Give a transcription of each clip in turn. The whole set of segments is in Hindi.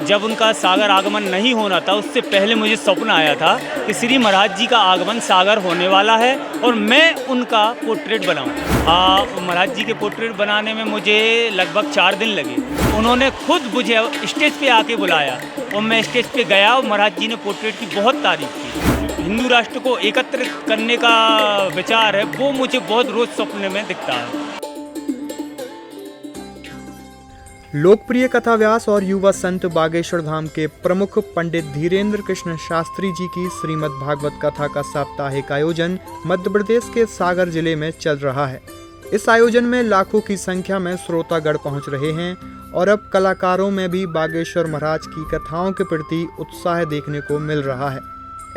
जब उनका सागर आगमन नहीं होना था उससे पहले मुझे स्वप्न आया था कि श्री महाराज जी का आगमन सागर होने वाला है और मैं उनका पोर्ट्रेट बनाऊं। महाराज जी के पोर्ट्रेट बनाने में मुझे लगभग 4 दिन लगे। उन्होंने खुद मुझे स्टेज पे आके बुलाया और मैं स्टेज पे गया और महाराज जी ने पोर्ट्रेट की बहुत तारीफ की। हिंदू राष्ट्र को एकत्र करने का विचार है वो मुझे बहुत रोज़ सपने में दिखता है। लोकप्रिय कथा व्यास और युवा संत बागेश्वर धाम के प्रमुख पंडित धीरेन्द्र कृष्ण शास्त्री जी की श्रीमद् भागवत कथा का साप्ताहिक आयोजन मध्य प्रदेश के सागर जिले में चल रहा है। इस आयोजन में लाखों की संख्या में श्रोतागण पहुंच रहे हैं और अब कलाकारों में भी बागेश्वर महाराज की कथाओं के प्रति उत्साह देखने को मिल रहा है।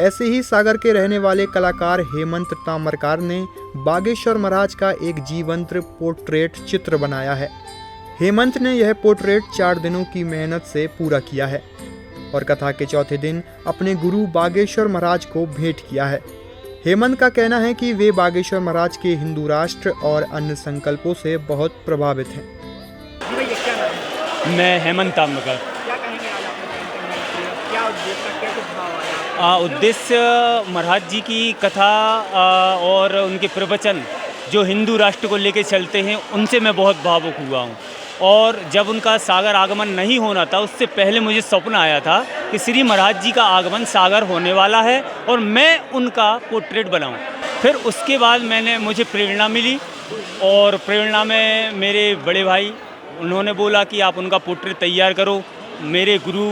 ऐसे ही सागर के रहने वाले कलाकार हेमंत तामरकार ने बागेश्वर महाराज का एक जीवंत पोर्ट्रेट चित्र बनाया है। हेमंत ने यह पोर्ट्रेट 4 दिनों की मेहनत से पूरा किया है और कथा के चौथे दिन अपने गुरु बागेश्वर महाराज को भेंट किया है। हेमंत का कहना है कि वे बागेश्वर महाराज के हिंदू राष्ट्र और अन्य संकल्पों से बहुत प्रभावित हैं। मैं हेमंत तामरकार। क्या कहेंगे आज आपने क्या उद्देश्य क्या कुछ भाव आया? उद्देश्य महाराज जी की कथा और उनके प्रवचन जो हिंदू राष्ट्र को लेकर चलते हैं उनसे मैं बहुत भावुक हुआ हूँ। और जब उनका सागर आगमन नहीं होना था उससे पहले मुझे स्वप्न आया था कि श्री महाराज जी का आगमन सागर होने वाला है और मैं उनका पोर्ट्रेट बनाऊं। फिर उसके बाद मुझे प्रेरणा मिली और प्रेरणा में मेरे बड़े भाई उन्होंने बोला कि आप उनका पोर्ट्रेट तैयार करो। मेरे गुरु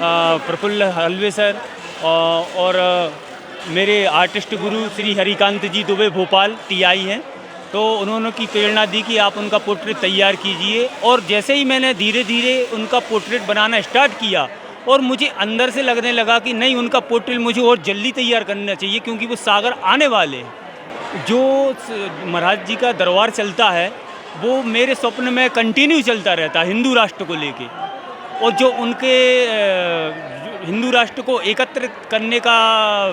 प्रफुल्ल हलवे सर और मेरे आर्टिस्ट गुरु श्री हरिकांत जी दुबे भोपाल TI हैं, तो उन्होंने की प्रेरणा दी कि आप उनका पोर्ट्रेट तैयार कीजिए। और जैसे ही मैंने धीरे धीरे उनका पोर्ट्रेट बनाना स्टार्ट किया और मुझे अंदर से लगने लगा कि नहीं, उनका पोर्ट्रेट मुझे और जल्दी तैयार करना चाहिए क्योंकि वो सागर आने वाले हैं। जो महाराज जी का दरबार चलता है वो मेरे स्वप्न में कंटिन्यू चलता रहता है हिंदू राष्ट्र को लेके, और जो उनके हिंदू राष्ट्र को एकत्र करने का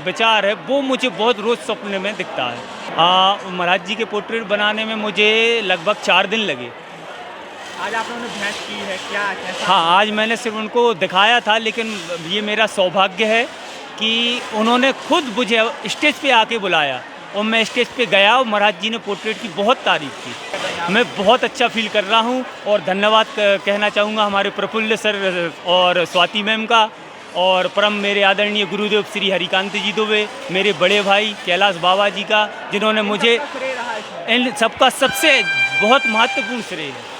विचार है वो मुझे बहुत रोज़ सपने में दिखता है। महाराज जी के पोर्ट्रेट बनाने में मुझे लगभग 4 दिन लगे। आज आप लोगों ने भेंट की है, क्या कैसा? हाँ, आज मैंने सिर्फ उनको दिखाया था, लेकिन ये मेरा सौभाग्य है कि उन्होंने खुद मुझे स्टेज पे आके बुलाया और मैं स्टेज पे गया और महाराज जी ने पोर्ट्रेट की बहुत तारीफ की। मैं बहुत अच्छा फील कर रहा हूँ और धन्यवाद कहना चाहूँगा हमारे प्रफुल्ल सर और स्वाति मैम का, और परम मेरे आदरणीय गुरुदेव श्री हरिकांत जी दुबे, मेरे बड़े भाई कैलाश बाबा जी का, जिन्होंने मुझे इन सबका सबसे बहुत महत्वपूर्ण श्रेय है।